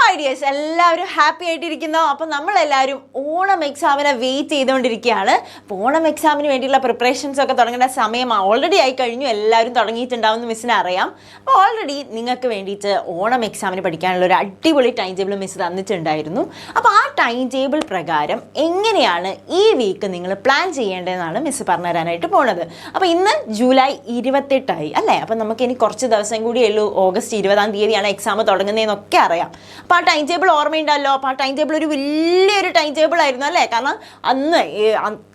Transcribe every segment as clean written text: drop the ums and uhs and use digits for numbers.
My dears, എല്ലാവരും happy ആയിട്ടിരിക്കുന്നോ? അപ്പം നമ്മളെല്ലാവരും ഓണം എക്സാമിനെ വെയിറ്റ് ചെയ്തുകൊണ്ടിരിക്കുകയാണ്. അപ്പോൾ ഓണം എക്സാമിന് വേണ്ടിയുള്ള പ്രിപ്പറേഷൻസ് ഒക്കെ തുടങ്ങേണ്ട സമയം ഓൾറെഡി ആയി കഴിഞ്ഞു. എല്ലാവരും തുടങ്ങിയിട്ടുണ്ടാവുമെന്ന് മിസ്സിന് അറിയാം. അപ്പോൾ ഓൾറെഡി നിങ്ങൾക്ക് വേണ്ടിയിട്ട് ഓണം എക്സാമിന് പഠിക്കാനുള്ള ഒരു അടിപൊളി ടൈം ടേബിൾ മിസ് തന്നിട്ടുണ്ടായിരുന്നു. അപ്പോൾ ആ ടൈം ടേബിൾ പ്രകാരം എങ്ങനെയാണ് ഈ വീക്ക് നിങ്ങൾ പ്ലാൻ ചെയ്യേണ്ടതെന്നാണ് മിസ് പറഞ്ഞു തരാനായിട്ട് പോണത്. അപ്പോൾ ഇന്ന് ജൂലൈ 28 അല്ലേ? അപ്പോൾ നമുക്ക് ഇനി കുറച്ച് ദിവസം കൂടിയേ ഉള്ളൂ. ഓഗസ്റ്റ് 20 തീയതിയാണ് എക്സാം തുടങ്ങുന്നതെന്നൊക്കെ അറിയാം. അപ്പോൾ ആ ടൈം ടേബിൾ ഓർമ്മയുണ്ടല്ലോ. അപ്പോൾ ആ ടൈം ടേബിൾ ഒരു വലിയൊരു ടൈം ടേബിൾ ആയിരുന്നു അല്ലേ? കാരണം അന്ന്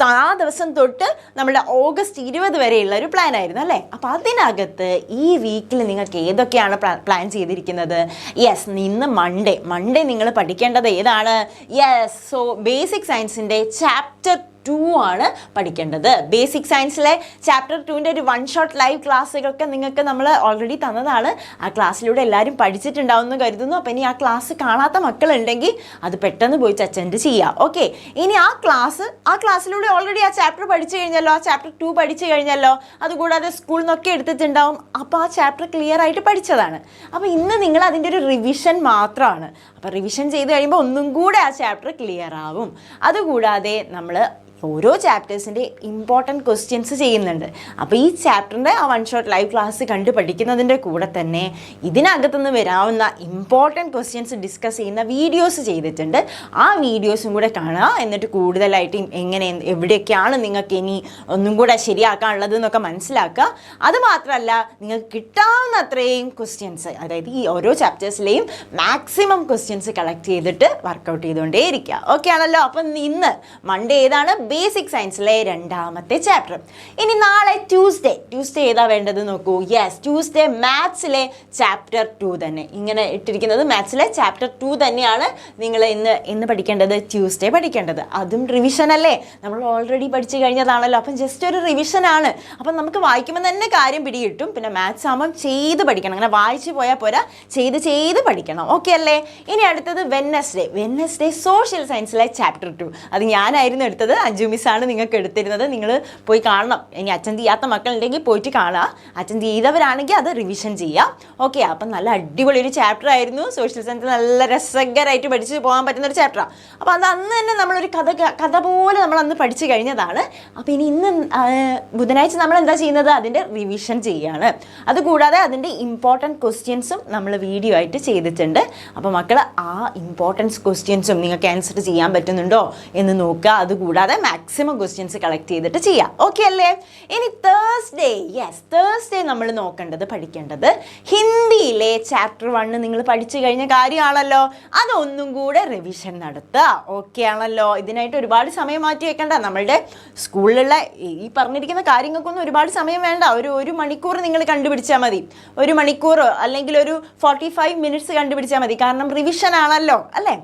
ആ ദിവസം തൊട്ട് നമ്മുടെ ഓഗസ്റ്റ് 20 വരെയുള്ള ഒരു പ്ലാൻ ആയിരുന്നു അല്ലേ? അപ്പോൾ അതിനകത്ത് ഈ വീക്കിൽ നിങ്ങൾക്ക് ഏതൊക്കെയാണ് പ്ലാൻ ചെയ്തിരിക്കുന്നത്? യെസ്, ഇന്ന് മൺഡേ നിങ്ങൾ പഠിക്കേണ്ടത് ഏതാണ്? യെസ്, സോ ബേസിക് സയൻസിൻ്റെ ചാപ്റ്റർ 2 ആണ് പഠിക്കേണ്ടത്. ബേസിക് സയൻസിലെ ചാപ്റ്റർ 2ൻ്റെ ഒരു 1 ഷോട്ട് ലൈവ് ക്ലാസ്സുകളൊക്കെ നിങ്ങൾക്ക് നമ്മൾ ഓൾറെഡി തന്നതാണ്. ആ ക്ലാസ്സിലൂടെ എല്ലാവരും പഠിച്ചിട്ടുണ്ടാവുമെന്ന് കരുതുന്നു. അപ്പോൾ ഇനി ആ ക്ലാസ് കാണാത്ത മക്കളുണ്ടെങ്കിൽ അത് പെട്ടെന്ന് പോയി അറ്റൻഡ് ചെയ്യാം. ഓക്കെ, ഇനി ആ ക്ലാസ്സിലൂടെ ഓൾറെഡി ആ ചാപ്റ്റർ പഠിച്ചു കഴിഞ്ഞല്ലോ, ആ ചാപ്റ്റർ 2 പഠിച്ചു കഴിഞ്ഞല്ലോ. അതുകൂടാതെ സ്കൂളിൽ നിന്നൊക്കെ എടുത്തിട്ടുണ്ടാവും. അപ്പോൾ ആ ചാപ്റ്റർ ക്ലിയർ ആയിട്ട് പഠിച്ചതാണ്. അപ്പോൾ ഇന്ന് നിങ്ങൾ അതിൻ്റെ ഒരു റിവിഷൻ മാത്രമാണ്. അപ്പോൾ റിവിഷൻ ചെയ്ത് കഴിയുമ്പോൾ ഒന്നും കൂടെ ആ ചാപ്റ്റർ ക്ലിയർ ആവും. അതുകൂടാതെ നമ്മൾ ഓരോ ചാപ്റ്റേഴ്സിൻ്റെ ഇമ്പോർട്ടൻറ്റ് ക്വസ്റ്റ്യൻസ് ചെയ്യുന്നുണ്ട്. അപ്പോൾ ഈ ചാപ്റ്ററിൻ്റെ ആ 1 ഷോട്ട് ലൈവ് ക്ലാസ് കണ്ട് പഠിക്കുന്നതിൻ്റെ കൂടെ തന്നെ ഇതിനകത്തുനിന്ന് വരാവുന്ന ഇമ്പോർട്ടൻറ്റ് ക്വസ്റ്റ്യൻസ് ഡിസ്കസ് ചെയ്യുന്ന വീഡിയോസ് ചെയ്തിട്ടുണ്ട്. ആ വീഡിയോസും കൂടെ കാണുക. എന്നിട്ട് കൂടുതലായിട്ട് എവിടെയൊക്കെയാണ് നിങ്ങൾക്ക് ഇനി ഒന്നും കൂടെ ശരിയാക്കാനുള്ളത് എന്നൊക്കെ മനസ്സിലാക്കുക. അതുമാത്രമല്ല, നിങ്ങൾക്ക് കിട്ടാവുന്ന അത്രയും ക്വസ്റ്റ്യൻസ്, അതായത് ഈ ഓരോ ചാപ്റ്റേഴ്സിലെയും മാക്സിമം ക്വസ്റ്റ്യൻസ് കളക്ട് ചെയ്തിട്ട് വർക്കൗട്ട് ചെയ്തുകൊണ്ടേ ഇരിക്കുക. ഓക്കെ ആണല്ലോ? അപ്പം ഇന്ന് മൺഡേ ഏതാണ്? ബേസിക് സയൻസിലെ 2ാമത്തെ ചാപ്റ്റർ. ഇനി നാളെ ട്യൂസ്ഡേ ഏതാ വേണ്ടത് നോക്കൂ. യെസ്, ട്യൂസ്ഡേ മാത്സിലെ ചാപ്റ്റർ 2 തന്നെ. ഇങ്ങനെ ഇട്ടിരിക്കുന്നത് മാത്സിലെ ചാപ്റ്റർ 2 തന്നെയാണ് നിങ്ങൾ ഇന്ന് പഠിക്കേണ്ടത്, ട്യൂസ്ഡേ പഠിക്കേണ്ടത്. അതും റിവിഷൻ അല്ലേ? നമ്മൾ ഓൾറെഡി പഠിച്ചു കഴിഞ്ഞതാണല്ലോ. അപ്പം ജസ്റ്റ് ഒരു റിവിഷനാണ്. അപ്പം നമുക്ക് വായിക്കുമ്പോൾ തന്നെ കാര്യം പിടികിട്ടും. പിന്നെ മാത്സ് ആകുമ്പം ചെയ്ത് പഠിക്കണം. അങ്ങനെ വായിച്ചു പോയാൽ പോരാ, ചെയ്ത് പഠിക്കണം. ഓക്കെ അല്ലേ? ഇനി അടുത്തത് വെനസ്ഡേ സോഷ്യൽ സയൻസിലെ ചാപ്റ്റർ 2. അത് ഞാനായിരുന്നു എടുത്തത്. അഞ്ജു മിസ്സാണ് നിങ്ങൾക്ക് എടുത്തിരുന്നത്. നിങ്ങൾ പോയി കാണണം. ഇനി അറ്റൻഡ് ചെയ്യാത്ത മക്കളുണ്ടെങ്കിൽ പോയിട്ട് കാണുക. അറ്റൻഡ് ചെയ്തവരാണെങ്കിൽ അത് റിവിഷൻ ചെയ്യാം. ഓക്കെ, അപ്പം നല്ല അടിപൊളി ഒരു ചാപ്റ്റർ ആയിരുന്നു. സോഷ്യൽ സയൻസ് നല്ല രസകരമായിട്ട് പഠിച്ച് പോകാൻ പറ്റുന്ന ഒരു ചാപ്റ്ററാണ്. അപ്പോൾ അത് അന്ന് തന്നെ നമ്മളൊരു കഥ പോലെ നമ്മൾ അന്ന് പഠിച്ചു കഴിഞ്ഞതാണ്. അപ്പോൾ ഇന്ന് ബുധനാഴ്ച നമ്മൾ എന്താ ചെയ്യുന്നത്? അതിൻ്റെ റിവിഷൻ ചെയ്യുകയാണ്. അതുകൂടാതെ അതിൻ്റെ ഇമ്പോർട്ടൻറ്റ് ക്വസ്റ്റ്യൻസും നമ്മൾ വീഡിയോ ആയിട്ട് ചെയ്തിട്ടുണ്ട്. അപ്പോൾ മക്കൾ ആ ഇമ്പോർട്ടൻസ് ക്വസ്റ്റ്യൻസും നിങ്ങൾക്ക് ആൻസർ ചെയ്യാൻ പറ്റുന്നുണ്ടോ എന്ന് നോക്കുക. അതുകൂടാതെ മാക്സിമം ക്വസ്റ്റ്യൻസ് കളക്ട് ചെയ്തിട്ട് ചെയ്യാം. ഓക്കെ അല്ലേ? ഇനി തേഴ്സ്ഡേ നമ്മൾ പഠിക്കേണ്ടത് ഹിന്ദിയിലെ ചാപ്റ്റർ 1 നിങ്ങൾ പഠിച്ചു കഴിഞ്ഞ കാര്യമാണല്ലോ. അതൊന്നും കൂടെ റിവിഷൻ നടത്തുക. ഓക്കെ ആണല്ലോ? ഇതിനായിട്ട് ഒരുപാട് സമയം മാറ്റി വെക്കണ്ട. നമ്മളുടെ സ്കൂളിലുള്ള ഈ പറഞ്ഞിരിക്കുന്ന കാര്യങ്ങൾക്കൊന്നും ഒരുപാട് സമയം വേണ്ട. ഒരു മണിക്കൂർ നിങ്ങൾ കണ്ടുപിടിച്ചാൽ മതി. 1 മണിക്കൂർ അല്ലെങ്കിൽ ഒരു 45 മിനിറ്റ്സ് കണ്ടുപിടിച്ചാൽ മതി. കാരണം റിവിഷൻ ആണല്ലോ അല്ലേ?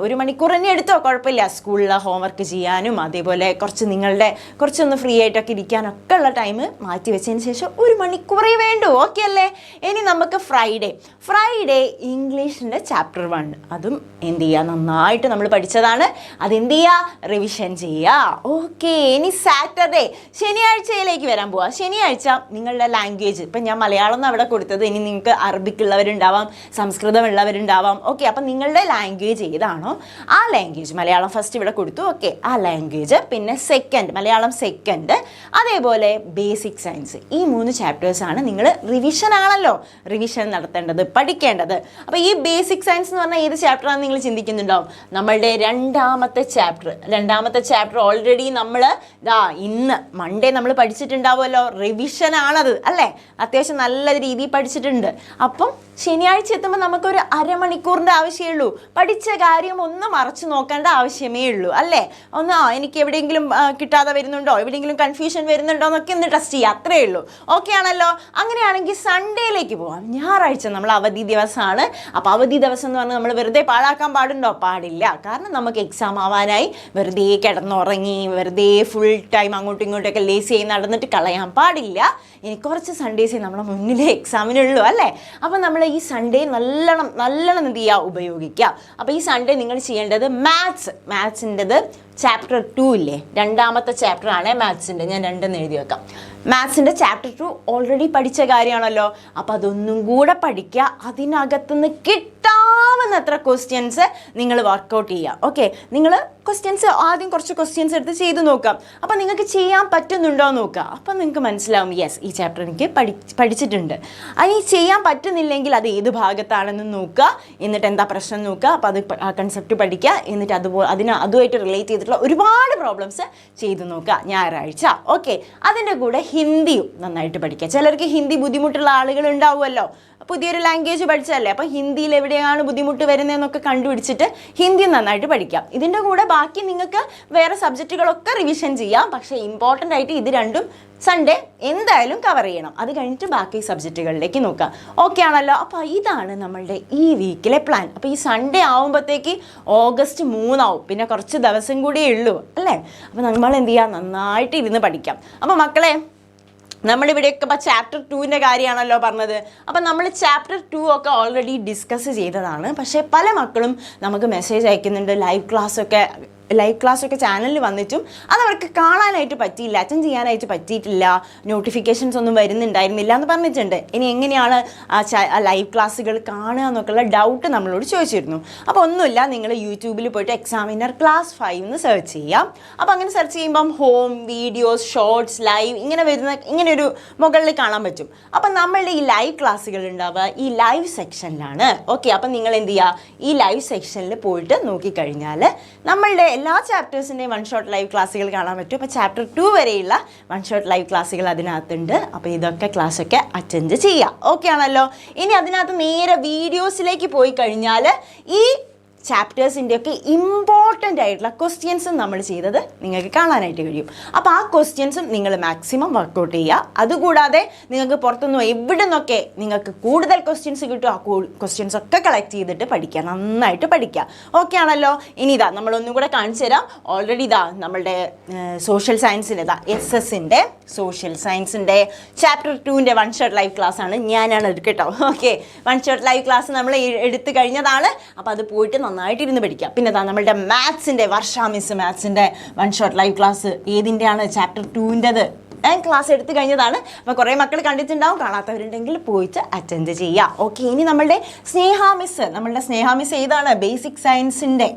1 മണിക്കൂർ തന്നെ എടുത്തോ, കുഴപ്പമില്ല. സ്കൂളിലെ ഹോംവർക്ക് ചെയ്യാനും അതേപോലെ കുറച്ചൊന്ന് ഫ്രീ ആയിട്ടൊക്കെ ഇരിക്കാനൊക്കെ ഉള്ള ടൈം മാറ്റി വെച്ചതിന് ശേഷം 1 മണിക്കൂറേ വേണ്ടൂ. ഓക്കെ അല്ലേ? ഇനി നമുക്ക് ഫ്രൈഡേ ഇംഗ്ലീഷിൻ്റെ ചാപ്റ്റർ 1 അതും എന്ത് ചെയ്യുക, നന്നായിട്ട് നമ്മൾ പഠിച്ചതാണ്. അതെന്ത് ചെയ്യുക, റിവിഷൻ ചെയ്യുക. ഓക്കെ, ഇനി സാറ്റർഡേ ശനിയാഴ്ചയിലേക്ക് വരാൻ പോവുക. ശനിയാഴ്ച നിങ്ങളുടെ ലാംഗ്വേജ്, ഇപ്പം ഞാൻ മലയാളം എന്ന് അവിടെ കൊടുത്തത്, ഇനി നിങ്ങൾക്ക് അറബിക് ഉള്ളവരുണ്ടാവാം, സംസ്കൃതം ഉള്ളവരുണ്ടാവാം. ഓക്കെ, അപ്പം നിങ്ങളുടെ ലാംഗ്വേജ് ഏതാണോ ആ ലാംഗ്വേജ്, മലയാളം ഫസ്റ്റ് ഇവിടെ കൊടുത്തു. ഓക്കെ, ആ ലാംഗ്വേജ്, പിന്നെ മലയാളം സെക്കൻഡ്, അതേപോലെ ബേസിക് സയൻസ്. ഈ 3 ചാപ്റ്റേഴ്സാണ് നിങ്ങൾ റിവിഷൻ നടത്തേണ്ടത്, പഠിക്കേണ്ടത്. അപ്പോൾ ഈ ബേസിക് സയൻസ് എന്ന് പറഞ്ഞാൽ ഏത് ചാപ്റ്ററാണെന്ന് നിങ്ങൾ ചിന്തിക്കുന്നുണ്ടാവും. നമ്മളുടെ 2ാമത്തെ ചാപ്റ്റർ ഓൾറെഡി നമ്മൾ ഇന്ന് മൺഡേ നമ്മൾ പഠിച്ചിട്ടുണ്ടാവുമല്ലോ. റിവിഷൻ ആണത് അല്ലേ? അത്യാവശ്യം നല്ല രീതിയിൽ പഠിച്ചിട്ടുണ്ട്. അപ്പം ശനിയാഴ്ച എത്തുമ്പോൾ നമുക്കൊരു അരമണിക്കൂറിൻ്റെ ആവശ്യമേ ഉള്ളൂ. പഠിച്ച കാര്യം ഒന്ന് മറച്ചു നോക്കേണ്ട ആവശ്യമേ ഉള്ളൂ അല്ലേ? എനിക്ക് എവിടെയെങ്കിലും കിട്ടാതെ വരുന്നുണ്ടോ, എവിടെയെങ്കിലും കൺഫ്യൂഷൻ വരുന്നുണ്ടോ എന്നൊക്കെ ഒന്ന് ടെസ്റ്റ് ചെയ്യുക. അത്രയേ ഉള്ളൂ. ഓക്കെ ആണല്ലോ? അങ്ങനെയാണെങ്കിൽ സൺഡേയിലേക്ക് പോവാം. ഞായറാഴ്ച നമ്മൾ അവധി ദിവസമാണ്. അപ്പോൾ അവധി ദിവസം എന്ന് പറഞ്ഞാൽ നമ്മൾ വെറുതെ പാഴാക്കാൻ പാടുണ്ടോ? പാടില്ല. കാരണം നമുക്ക് എക്സാം ആവാനായി വെറുതെ കിടന്നുറങ്ങി വെറുതെ ഫുൾ ടൈം അങ്ങോട്ടും ഇങ്ങോട്ടൊക്കെ ലേസ് ചെയ്ത് നടന്നിട്ട് കളയാൻ പാടില്ല. ഇനി കുറച്ച് സൺഡേസേ നമ്മളെ മുന്നിലെ എക്സാമിനുള്ളൂ അല്ലേ? അപ്പോൾ നമ്മൾ ഈ സൺഡേ നല്ലോണം എന്ത് ചെയ്യുക, ഉപയോഗിക്കുക. അപ്പോൾ ഈ സൺഡേ നിങ്ങൾ ചെയ്യേണ്ടത് മാത്സിൻ്റെത് ചാപ്റ്റർ 2 ഇല്ലേ, 2ാമത്തെ ചാപ്റ്റർ ആണ് മാത്സിൻ്റെ. ഞാൻ 2 എഴുതി വെക്കാം. മാത്സിൻ്റെ ചാപ്റ്റർ 2 ഓൾറെഡി പഠിച്ച കാര്യമാണല്ലോ. അപ്പോൾ അതൊന്നും കൂടെ പഠിക്കുക. അതിനകത്തുനിന്ന് കിട്ടാവുന്ന പറ്റാവുന്നത്ര ക്വസ്റ്റ്യൻസ് നിങ്ങൾ വർക്കൗട്ട് ചെയ്യുക. ഓക്കെ, നിങ്ങൾ ക്വസ്റ്റ്യൻസ് ആദ്യം കുറച്ച് ക്വസ്റ്റ്യൻസ് എടുത്ത് ചെയ്ത് നോക്കാം. അപ്പം നിങ്ങൾക്ക് ചെയ്യാൻ പറ്റുന്നുണ്ടോ എന്ന് നോക്കുക. അപ്പം നിങ്ങൾക്ക് മനസ്സിലാവും യെസ് ഈ ചാപ്റ്റർ എനിക്ക് പഠിച്ചിട്ടുണ്ട്. അതിന് ചെയ്യാൻ പറ്റുന്നില്ലെങ്കിൽ അത് ഏത് ഭാഗത്താണെന്ന് നോക്കുക, എന്നിട്ട് എന്താ പ്രശ്നം നോക്കുക. അപ്പോൾ അത് ആ കൺസെപ്റ്റ് പഠിക്കുക, എന്നിട്ട് അതുമായിട്ട് റിലേറ്റ് ചെയ്തിട്ടുള്ള ഒരുപാട് പ്രോബ്ലംസ് ചെയ്ത് നോക്കുക ഞായറാഴ്ച. ഓക്കെ, അതിൻ്റെ കൂടെ ഹിന്ദിയും നന്നായിട്ട് പഠിക്കുക. ചിലർക്ക് ഹിന്ദി ബുദ്ധിമുട്ടുള്ള ആളുകൾ ഉണ്ടാവുമല്ലോ, പുതിയൊരു ലാംഗ്വേജ് പഠിച്ചല്ലേ, അപ്പോൾ ഹിന്ദിയിൽ എവിടെയാണ് ബുദ്ധിമുട്ട് വരുന്നതെന്നൊക്കെ കണ്ടുപിടിച്ചിട്ട് ഹിന്ദി നന്നായിട്ട് പഠിക്കാം. ഇതിൻ്റെ കൂടെ ബാക്കി നിങ്ങൾക്ക് വേറെ സബ്ജക്റ്റുകളൊക്കെ റിവിഷൻ ചെയ്യാം. പക്ഷേ ഇമ്പോർട്ടൻ്റ് ആയിട്ട് ഇത് രണ്ടും സൺഡേ എന്തായാലും കവർ ചെയ്യണം. അത് കഴിഞ്ഞിട്ട് ബാക്കി സബ്ജക്റ്റുകളിലേക്ക് നോക്കാം. ഓക്കെ ആണല്ലോ? അപ്പോൾ ഇതാണ് നമ്മളുടെ ഈ വീക്കിലെ പ്ലാൻ. അപ്പോൾ ഈ സൺഡേ ആവുമ്പോഴത്തേക്ക് August 3 ആവും. പിന്നെ കുറച്ച് ദിവസം കൂടിയേ ഉള്ളൂ അല്ലേ? അപ്പോൾ നമ്മൾ എന്ത് ചെയ്യുക, നന്നായിട്ട് ഇരുന്ന് പഠിക്കാം. അപ്പോൾ മക്കളെ, നമ്മളിവിടെയൊക്കെ ഇപ്പോൾ ചാപ്റ്റർ 2ൻ്റെ കാര്യമാണല്ലോ പറഞ്ഞത്. അപ്പം നമ്മൾ ചാപ്റ്റർ 2 ഒക്കെ ഓൾറെഡി ഡിസ്കസ് ചെയ്തതാണ്. പക്ഷേ പല മക്കളും നമുക്ക് മെസ്സേജ് അയക്കുന്നുണ്ട്, ലൈവ് ക്ലാസ്സൊക്കെ ചാനലിൽ വന്നിട്ടും അതവർക്ക് കാണാനായിട്ട് പറ്റിയില്ല, അറ്റൻഡ് ചെയ്യാനായിട്ട് പറ്റിയിട്ടില്ല, നോട്ടിഫിക്കേഷൻസ് ഒന്നും വരുന്നുണ്ടായിരുന്നില്ല എന്ന് പറഞ്ഞിട്ടുണ്ട്. ഇനി എങ്ങനെയാണ് ലൈവ് ക്ലാസ്സുകൾ കാണുക എന്നൊക്കെയുള്ള ഡൗട്ട് നമ്മളോട് ചോദിച്ചിരുന്നു. അപ്പോൾ ഒന്നുമില്ല, നിങ്ങൾ യൂട്യൂബിൽ പോയിട്ട് എക്സാമിനർ ക്ലാസ് 5 എന്ന് സെർച്ച് ചെയ്യാം. അപ്പോൾ അങ്ങനെ സെർച്ച് ചെയ്യുമ്പം ഹോം, വീഡിയോസ്, ഷോർട്സ്, ലൈവ് ഇങ്ങനെയൊരു മുകളിൽ കാണാൻ പറ്റും. അപ്പം നമ്മളുടെ ഈ ലൈവ് ക്ലാസ്സുകൾ ഉണ്ടാവുക ഈ ലൈവ് സെക്ഷനിലാണ്. ഓക്കെ, അപ്പം നിങ്ങൾ എന്ത് ചെയ്യുക, ഈ ലൈവ് സെക്ഷനിൽ പോയിട്ട് നോക്കിക്കഴിഞ്ഞാൽ നമ്മളുടെ എല്ലാ ചാപ്റ്റേഴ്സിൻ്റെയും 1 ഷോട്ട് ലൈവ് ക്ലാസ്സുകൾ കാണാൻ പറ്റും. അപ്പോൾ ചാപ്റ്റർ 2 വരെയുള്ള 1 ഷോട്ട് ലൈവ് ക്ലാസ്സുകൾ അതിനകത്തുണ്ട്. അപ്പോൾ ഇതൊക്കെ ക്ലാസ്സൊക്കെ അറ്റൻഡ് ചെയ്യുക. ഓക്കെ ആണല്ലോ? ഇനി അതിനകത്ത് നേരെ വീഡിയോസിലേക്ക് പോയി കഴിഞ്ഞാൽ ഈ ചാപ്റ്റേഴ്സിൻ്റെയൊക്കെ ഇമ്പോർട്ടൻ്റ് ആയിട്ടുള്ള ക്വസ്റ്റ്യൻസും നമ്മൾ ചെയ്തത് നിങ്ങൾക്ക് കാണാനായിട്ട് കഴിയും. അപ്പോൾ ആ ക്വസ്റ്റ്യൻസും നിങ്ങൾ മാക്സിമം വർക്കൗട്ട് ചെയ്യുക. അതുകൂടാതെ നിങ്ങൾക്ക് പുറത്തുനിന്ന് എവിടെ നിന്നൊക്കെ നിങ്ങൾക്ക് കൂടുതൽ ക്വസ്റ്റ്യൻസ് കിട്ടും, ആ ക്വസ്റ്റ്യൻസ് ഒക്കെ കളക്ട് ചെയ്തിട്ട് പഠിക്കുക, നന്നായിട്ട് പഠിക്കുക. ഓക്കെ ആണല്ലോ? ഇനി ഇതാ നമ്മളൊന്നും കൂടെ കാണിച്ചു തരാം. ഓൾറെഡി ഇതാ നമ്മളുടെ സോഷ്യൽ സയൻസിൻ്റെ SS-ൻ്റെ സോഷ്യൽ സയൻസിൻ്റെ ചാപ്റ്റർ 2ൻ്റെ 1 ഷോട്ട് ലൈവ് ക്ലാസ് ആണ് ഞാനാണ് കേട്ടോ. ഓക്കെ, 1 ഷോട്ട് ലൈവ് ക്ലാസ് നമ്മൾ എടുത്തു കഴിഞ്ഞതാണ്. അപ്പോൾ അത് പോയിട്ട് നന്നായിട്ടിരുന്ന് പഠിക്കാം. പിന്നെ നമ്മളുടെ മാത്സിൻ്റെ വർഷ മിസ് മാത്സിൻ്റെ 1 ഷോട്ട് ലൈവ് ക്ലാസ് ഏതിൻ്റെയാണ്, ചാപ്റ്റർ 2ൻ്റെത് ക്ലാസ് എടുത്തു കഴിഞ്ഞതാണ്. അപ്പോൾ കുറേ മക്കൾ കണ്ടിട്ടുണ്ടാവും, കാണാത്തവരുണ്ടെങ്കിൽ പോയിട്ട് അറ്റൻഡ് ചെയ്യുക. ഓക്കെ, ഇനി നമ്മളുടെ സ്നേഹ മിസ് ഏതാണ്, ബേസിക് സയൻസിൻ്റെ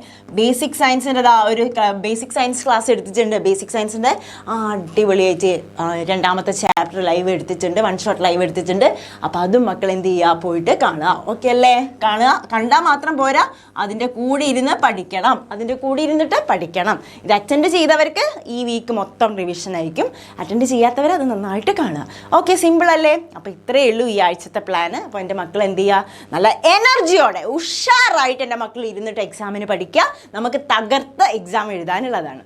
ഒരു ബേസിക് സയൻസ് ക്ലാസ് എടുത്തിട്ടുണ്ട്. ബേസിക് സയൻസിൻ്റെ അടിപൊളിയായിട്ട് 2ാമത്തെ ചാപ്റ്റർ ലൈവ് എടുത്തിട്ടുണ്ട്, 1 ഷോട്ട് ലൈവ് എടുത്തിട്ടുണ്ട്. അപ്പോൾ അതും മക്കൾ എന്ത് ചെയ്യുക, പോയിട്ട് കാണുക. ഓക്കെ അല്ലേ? കണ്ടാൽ മാത്രം പോരാ, അതിൻ്റെ കൂടെ ഇരുന്ന് പഠിക്കണം, ഇത് അറ്റൻഡ് ചെയ്തവർക്ക് ഈ വീക്ക് മൊത്തം റിവിഷൻ ആയിരിക്കും. അറ്റൻഡ് ചെയ്യാത്തവർ അത് നന്നായിട്ട് കാണുക. ഓക്കെ, സിമ്പിൾ അല്ലേ? അപ്പോൾ ഇത്രയേ ഉള്ളൂ ഈ ആഴ്ചത്തെ പ്ലാന്. അപ്പോൾ എൻ്റെ മക്കൾ എന്ത് ചെയ്യുക, നല്ല എനർജിയോടെ ഉഷാറായിട്ട് എൻ്റെ മക്കൾ ഇരുന്നിട്ട് എക്സാമിന് പഠിക്കുക. നമുക്ക് തകർത്ത് എക്സാം എഴുതാനുള്ളതാണ്.